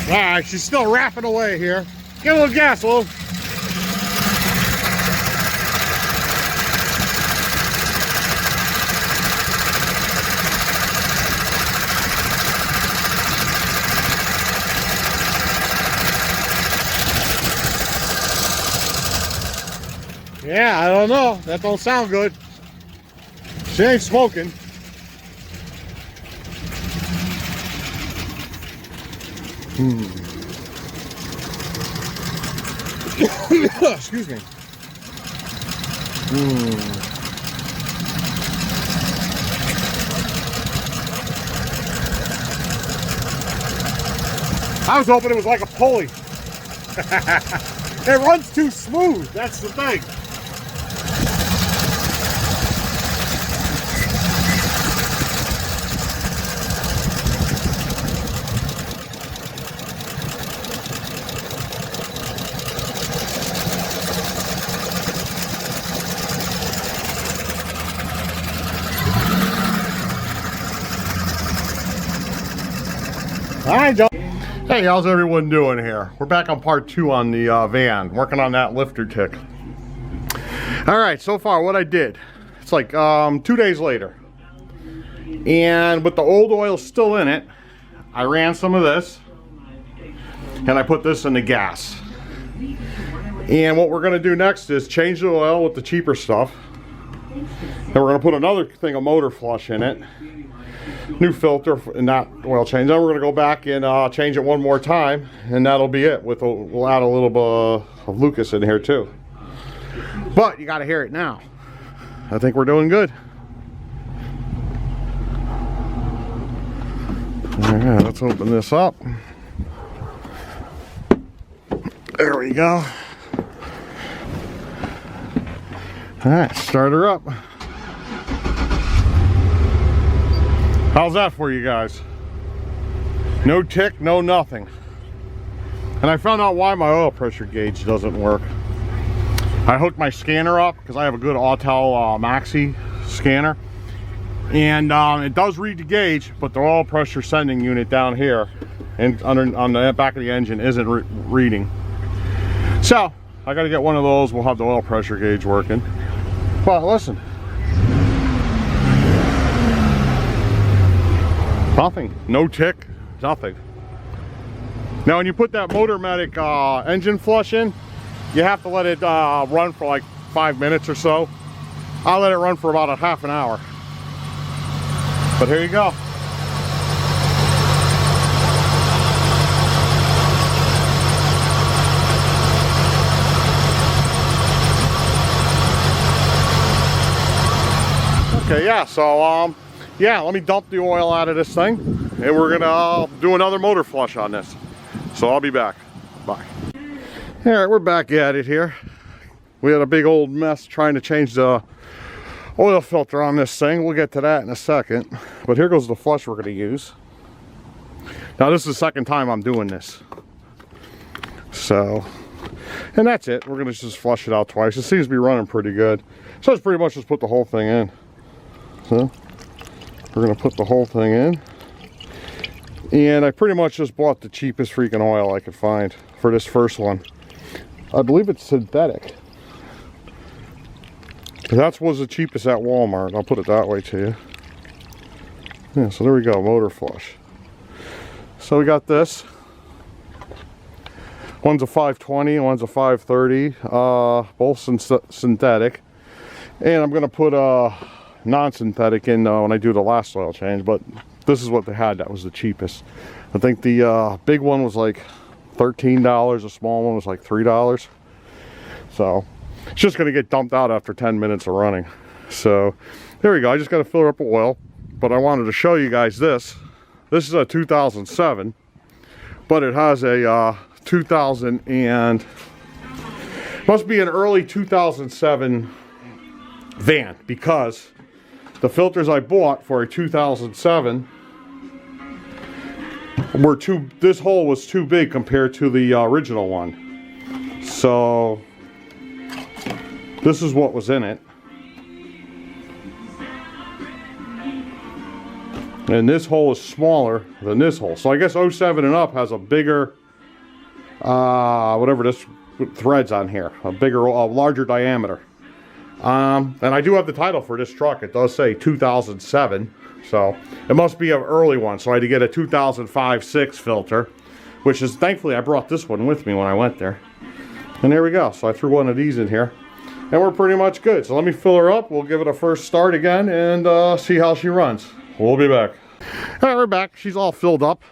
Alright, she's still rapping away here. Give a little gas, Lou. Yeah, I don't know. That don't sound good. She ain't smoking. Excuse me. I was hoping it was like a pulley. It runs too smooth. That's the thing. Hi, Joe. Hey, how's everyone doing here? We're back on part 2 on the van, working on that lifter tick. All right, so far what I did, it's like 2 days later, and with the old oil still in it, I ran some of this, and I put this in the gas. And what we're gonna do next is change the oil with the cheaper stuff, and we're gonna put another thing of motor flush in it. New filter and not oil change. Then we're going to go back and change it one more time, and that'll be it. We'll add a little bit of Lucas in here too. But you got to hear it now. I think we're doing good. All right, let's open this up. There we go. All right, start her up. How's that for you guys? No tick, no nothing. And I found out why my oil pressure gauge doesn't work. I hooked my scanner up because I have a good Autel Maxi scanner. And it does read the gauge, but the oil pressure sending unit down here and on the back of the engine isn't reading. So I got to get one of those. We'll have the oil pressure gauge working. But listen. Nothing, no tick, nothing. Now when you put that Motormatic engine flush in, you have to let it run for like 5 minutes or so. I'll let it run for about a half an hour. But here you go. Okay, yeah, so yeah, let me dump the oil out of this thing, and we're gonna do another motor flush on this. So I'll be back. Bye. All right, we're back at it here. We had a big old mess trying to change the oil filter on this thing. We'll get to that in a second. But here goes the flush we're gonna use. Now this is the second time I'm doing this. So, and that's it. We're gonna just flush it out twice. It seems to be running pretty good. So it's pretty much just put the whole thing in. So we're gonna put the whole thing in. And I pretty much just bought the cheapest freaking oil I could find for this first one. I believe it's synthetic. That was the cheapest at Walmart. I'll put it that way to you. Yeah, so there we go, motor flush. So we got this. One's a 520, one's a 530, both synthetic. And I'm gonna put a non-synthetic in when I do the last oil change, but this is what they had that was the cheapest. I think the big one was like $13, the small one was like $3. So it's just gonna get dumped out after 10 minutes of running. So there we go. I just got to fill her up with oil, but I wanted to show you guys this. This is a 2007, but it has a 2000 and must be an early 2007 van, because the filters I bought for a 2007 were this hole was too big compared to the original one. So this is what was in it. And this hole is smaller than this hole. So I guess 07 and up has a bigger, whatever this thread's on here, a bigger, larger diameter. And I do have the title for this truck. It does say 2007. So it must be an early one. So I had to get a 2005-06 filter, which is, thankfully, I brought this one with me when I went there. And there we go. So I threw one of these in here. And we're pretty much good. So let me fill her up. We'll give it a first start again and see how she runs. We'll be back. All right, we're back. She's all filled up.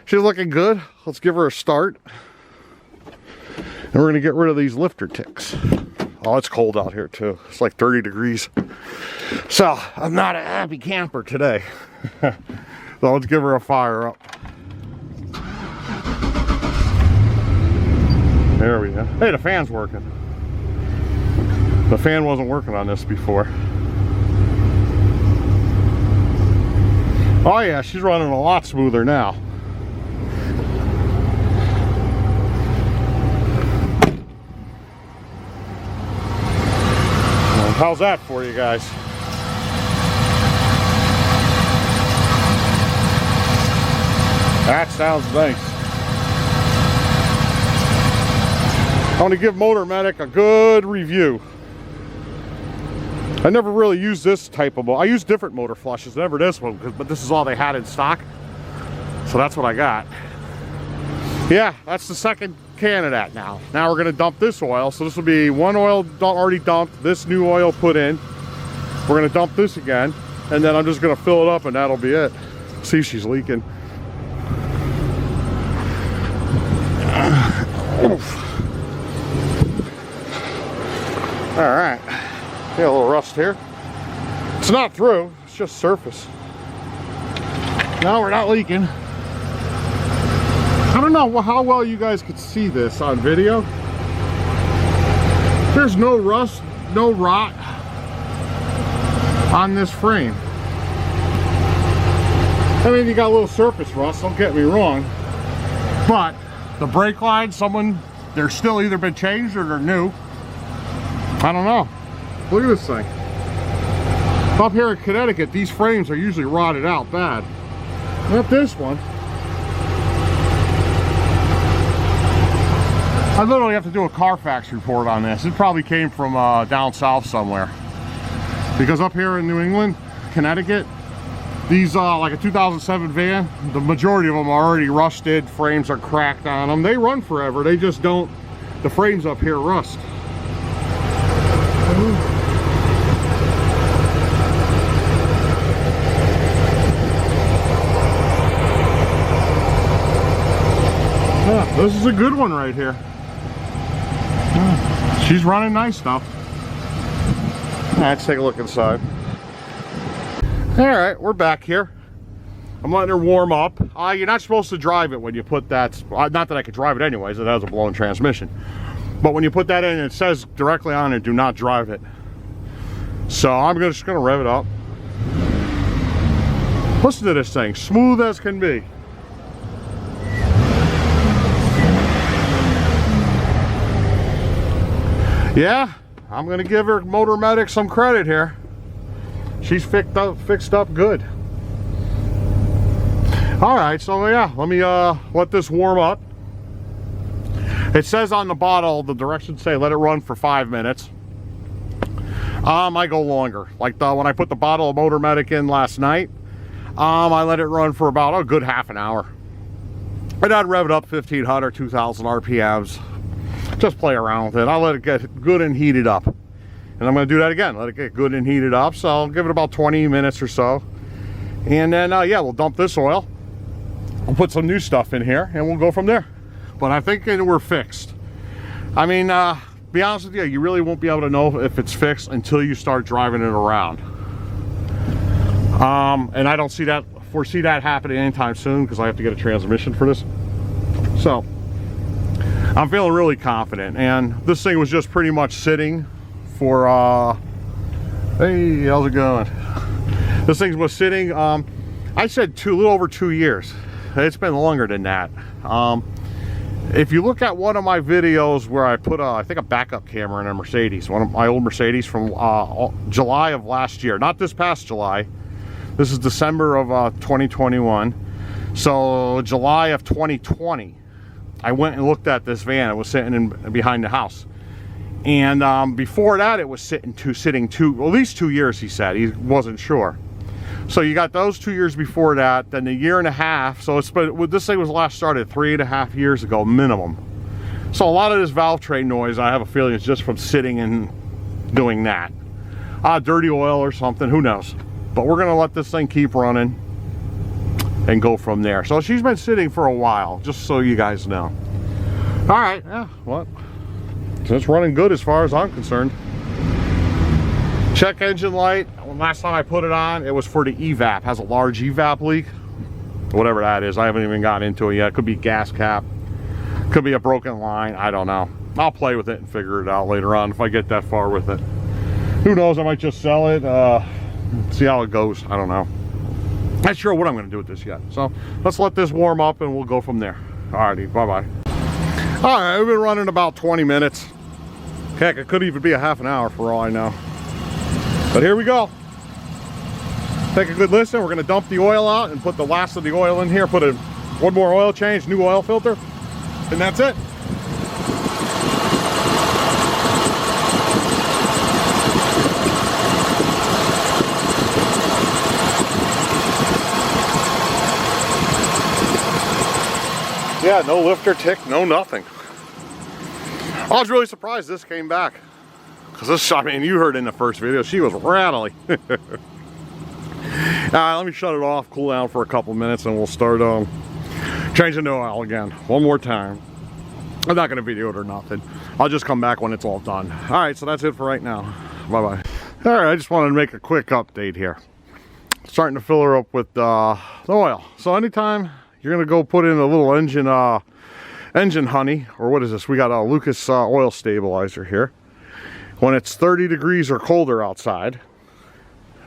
She's looking good. Let's give her a start. And we're going to get rid of these lifter ticks. Oh, it's cold out here too. It's like 30 degrees. So I'm not a happy camper today. So let's give her a fire up. There we go. Hey, the fan's working. The fan wasn't working on this before. Oh yeah, she's running a lot smoother now. Well, how's that for you guys? That sounds nice. I want to give Motor Medic a good review. I never really used this type of motor. I used different motor flushes, never this one, but this is all they had in stock. So that's what I got. Yeah, that's the second can of that now. Now we're gonna dump this oil. So this will be one oil already dumped, this new oil put in. We're gonna dump this again, and then I'm just gonna fill it up and that'll be it. See if she's leaking. All right. Yeah, a little rust here. It's not through, it's just surface. No, we're not leaking. I don't know how well you guys could see this on video. There's no rust, no rot on this frame. I mean, you got a little surface rust, don't get me wrong. But the brake lines, they're still either been changed or they're new. I don't know. Look at this thing. Up here in Connecticut, these frames are usually rotted out bad. Not this one. I literally have to do a Carfax report on this. It probably came from down south somewhere. Because up here in New England, Connecticut, these like a 2007 van, the majority of them are already rusted. Frames are cracked on them. They run forever. They just don't, the frames up here rust. Yeah, this is a good one right here. She's running nice though. Let's take a look inside. All right, we're back here. I'm letting her warm up. You're not supposed to drive it when you put that, not that I could drive it anyways, it has a blown transmission. But when you put that in, it says directly on it, do not drive it. So I'm just gonna rev it up. Listen to this thing, smooth as can be. Yeah, I'm gonna give her Motor Medic some credit here. She's fixed up good. All right, so yeah, let me let this warm up. It says on the bottle, the directions say let it run for 5 minutes. I go longer. Like when I put the bottle of Motor Medic in last night, I let it run for about a good half an hour. And I'd rev it up 1500, 2000 RPMs. Just play around with it. I'll let it get good and heated up. And I'm gonna do that again. Let it get good and heated up. So I'll give it about 20 minutes or so. And then, yeah, we'll dump this oil. We'll put some new stuff in here and we'll go from there. But I think we're fixed. I mean, be honest with you, you really won't be able to know if it's fixed until you start driving it around. And I don't foresee that happening anytime soon because I have to get a transmission for this. So I'm feeling really confident, and this thing was just pretty much sitting for hey, how's it going? This thing was sitting, I said a little over 2 years. It's been longer than that. If you look at one of my videos where I put I think a backup camera in a Mercedes, one of my old Mercedes from July of last year, not this past July, This is December of 2021. So July of 2020, I went and looked at this van. It was sitting behind the house. And before that, it was sitting at least 2 years, he said. He wasn't sure. So you got those 2 years before that, then a year and a half. So it's been, this thing was last started 3.5 years ago, minimum. So a lot of this valve tray noise, I have a feeling, is just from sitting and doing that. Dirty oil or something, who knows. But we're gonna let this thing keep running and go from there. So she's been sitting for a while, just so you guys know. All right, yeah, what? So it's running good as far as I'm concerned. Check engine light. Last time I put it on, it was for the evap. Has a large evap leak, whatever that is. I haven't even gotten into it yet. It could be gas cap, could be a broken line, I don't know. I'll play with it and figure it out later on if I get that far with it. Who knows, I might just sell it, see how it goes. I don't know. Not sure what I'm going to do with this yet. So let's let this warm up and we'll go from there. Alrighty, bye-bye. Alright, we've been running about 20 minutes. Heck, it could even be a half an hour for all I know. But here we go. Take a good listen. We're going to dump the oil out and put the last of the oil in here. Put one more oil change, new oil filter, and that's it. Yeah, no lifter tick, no nothing. I was really surprised this came back. Because this, I mean, you heard in the first video, she was rattling. Let me shut it off, cool down for a couple minutes, and we'll start changing the oil again. One more time. I'm not going to video it or nothing. I'll just come back when it's all done. Alright, so that's it for right now. Bye-bye. Alright, I just wanted to make a quick update here. Starting to fill her up with the oil. So anytime you're going to go put in a little engine honey, or what is this? We got a Lucas oil stabilizer here. When it's 30 degrees or colder outside,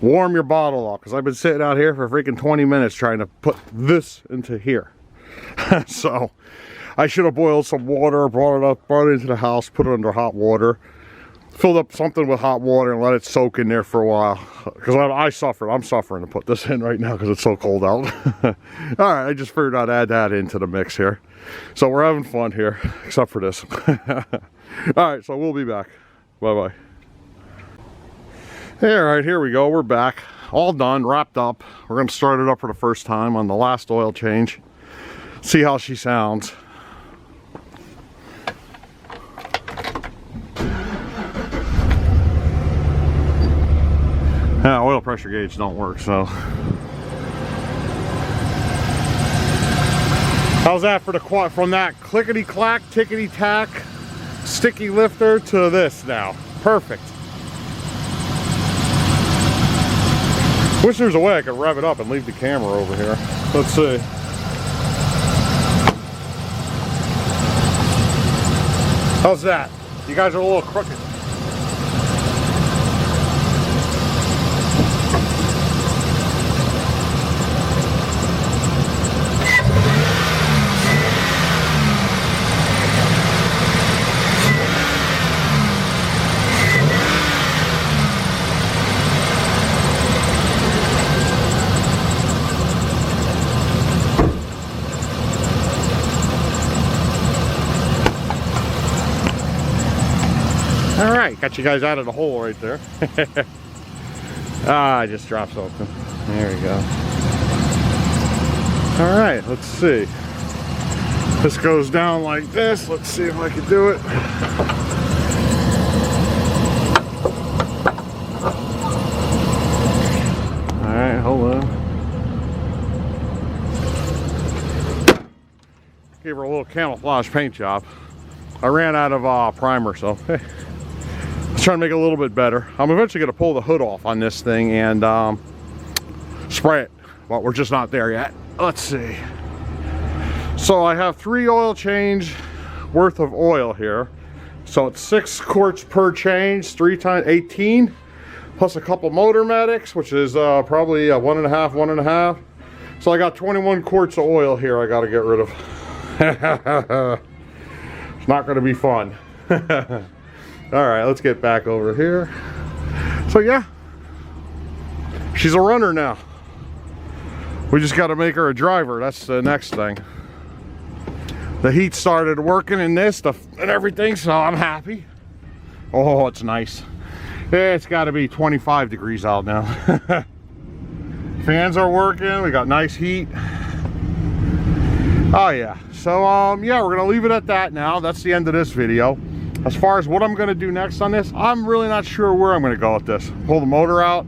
warm your bottle up, because I've been sitting out here for freaking 20 minutes trying to put this into here. So I should have boiled some water, brought it into the house, put it under hot water, filled up something with hot water and let it soak in there for a while. Because I'm suffering to put this in right now because it's so cold out. All right, I just figured I'd add that into the mix here. So we're having fun here, except for this. All right, so we'll be back. Bye-bye. All right, here we go. We're back. All done, wrapped up. We're going to start it up for the first time on the last oil change. See how she sounds. Yeah, oil pressure gauge don't work, so. How's that for the quad? From that clickety-clack, tickety-tack, sticky lifter to this now. Perfect. Wish there was a way I could rev it up and leave the camera over here. Let's see. How's that? You guys are a little crooked. All right, got you guys out of the hole right there. I just dropped something. There we go. All right, let's see. This goes down like this. Let's see if I can do it. All right, hold on. Gave her a little camouflage paint job. I ran out of primer, so hey. Let's try to make it a little bit better. I'm eventually going to pull the hood off on this thing and spray it, but we're just not there yet. Let's see. So I have 3 oil change worth of oil here. So it's 6 quarts per change, 3 times 18, plus a couple motor medics, which is probably 1.5. So I got 21 quarts of oil here I got to get rid of. It's not going to be fun. All right, let's get back over here. So yeah, she's a runner now. We just got to make her a driver. That's the next thing. The heat started working in this and everything, so I'm happy. Oh, it's nice. It's got to be 25 degrees out now. Fans are working. We got nice heat. Oh yeah. So yeah, we're gonna leave it at that now. That's the end of this video. As far as what I'm gonna do next on this, I'm really not sure where I'm gonna go with this. Pull the motor out.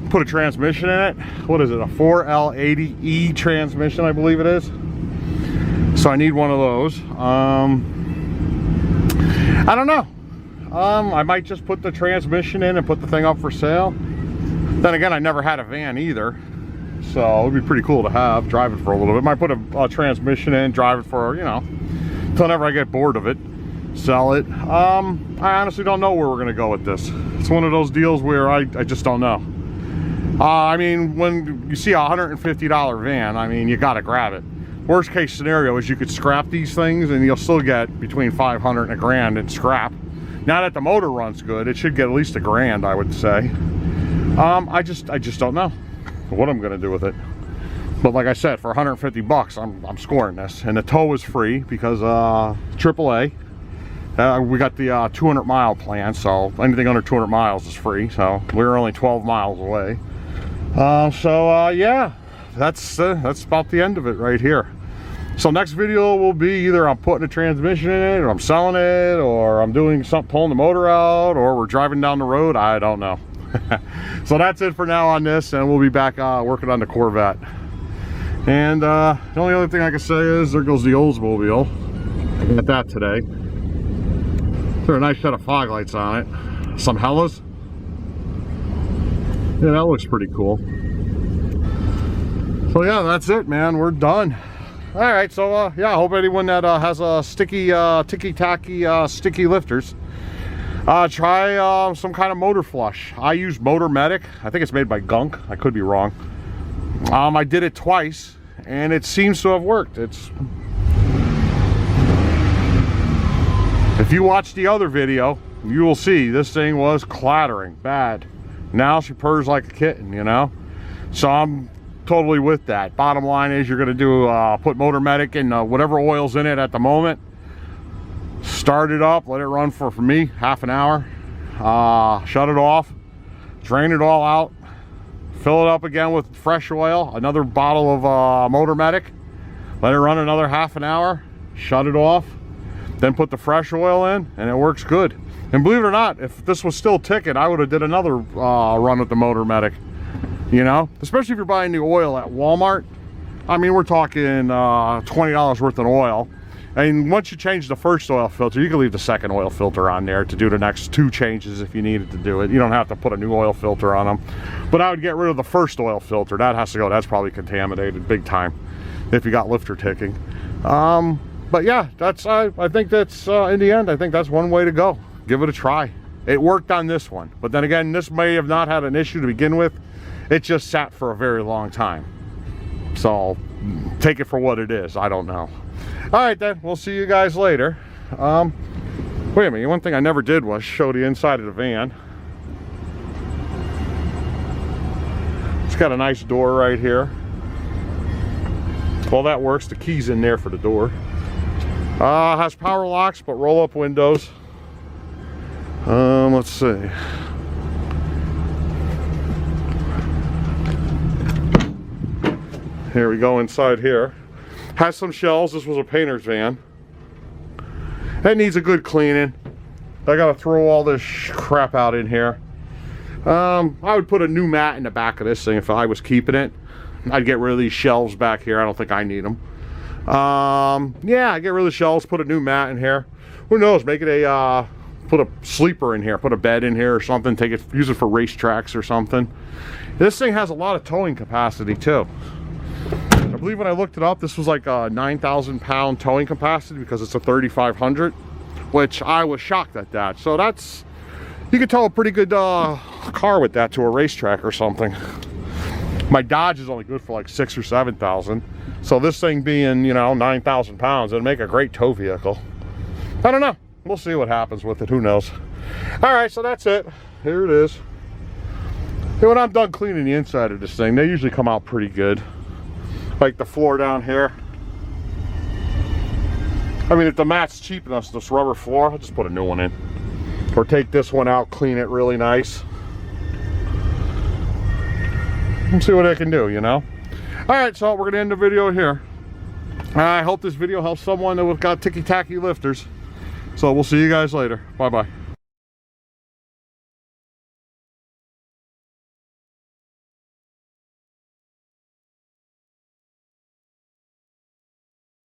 Put a transmission in it. What is it? A 4L80E transmission, I believe it is. So I need one of those. I don't know. I might just put the transmission in and put the thing up for sale. Then again, I never had a van either, so it'd be pretty cool to have, drive it for a little bit. Might put a transmission in, drive it for, you know, until whenever I get bored of it, sell it. I honestly don't know where we're gonna go with this. It's one of those deals where I just don't know. I mean, when you see a $150 van, I mean, you gotta grab it. Worst case scenario is you could scrap these things and you'll still get between 500 and $1,000 in scrap. Now that the motor runs good, it should get at least $1,000, I would say. I just don't know what I'm gonna do with it. But like I said, for 150 bucks, I'm scoring this. And the tow is free because AAA. We got the 200-mile plan, so anything under 200 miles is free. So we're only 12 miles away. Yeah, that's about the end of it right here. So next video will be either I'm putting a transmission in it, or I'm selling it, or I'm doing something, pulling the motor out, or we're driving down the road. I don't know. So that's it for now on this, and we'll be back working on the Corvette. And the only other thing I can say is there goes the Oldsmobile. I got that today. There's a nice set of fog lights on it. Some Hellas. Yeah, that looks pretty cool. So yeah, that's it, man. We're done. All right, so yeah, I hope anyone that has a sticky Ticky Tacky sticky lifters, try some kind of motor flush. I use Motor Medic. I think it's made by Gunk. I could be wrong. I did it twice and it seems to have worked. If you watch the other video, you will see this thing was clattering bad. Now she purrs like a kitten, you know. So I'm totally with that. Bottom line is you're going to do put Motor Medic in whatever oil's in it at the moment. Start it up, let it run for me half an hour. Shut it off, drain it all out, fill it up again with fresh oil, another bottle of Motor Medic, let it run another half an hour, shut it off, then put the fresh oil in, and it works good. And believe it or not, if this was still ticking, I would have did another run with the Motor Medic. You know, especially if you're buying the oil at Walmart. I mean, we're talking $20 worth of oil. And once you change the first oil filter, you can leave the second oil filter on there to do the next 2 changes if you needed to do it. You don't have to put a new oil filter on them. But I would get rid of the first oil filter. That has to go. That's probably contaminated big time if you got lifter ticking. But yeah, that's I think that's in the end, I think that's one way to go. Give it a try. It worked on this one. But then again, this may have not had an issue to begin with. It just sat for a very long time. So take it for what it is. I don't know. All right then, we'll see you guys later. Wait a minute, one thing I never did was show the inside of the van. It's got a nice door right here. Well, that works. The key's in there for the door. Has power locks but roll up windows. Let's see. Here we go inside here. Has some shelves. This was a painter's van. It needs a good cleaning. I gotta throw all this crap out in here. I would put a new mat in the back of this thing if I was keeping it. I'd get rid of these shelves back here. I don't think I need them. Yeah, I get rid of the shelves, put a new mat in here. Who knows, make it a put a sleeper in here, put a bed in here or something, take it, use it for racetracks or something. This thing has a lot of towing capacity too. I believe when I looked it up, this was like a 9,000 pound towing capacity because it's a 3,500, which I was shocked at that. So that's, you could tow a pretty good car with that to a racetrack or something. My Dodge is only good for like 6,000 or 7,000. So this thing being, you know, 9,000 pounds, it'd make a great tow vehicle. I don't know. We'll see what happens with it. Who knows? All right, so that's it. Here it is. Hey, when I'm done cleaning the inside of this thing, they usually come out pretty good. Like the floor down here. I mean, if the mat's cheap enough, this rubber floor, I'll just put a new one in. Or take this one out, clean it really nice. And see what I can do, you know? Alright, so we're going to end the video here. I hope this video helps someone that got ticky-tacky lifters. So we'll see you guys later. Bye-bye.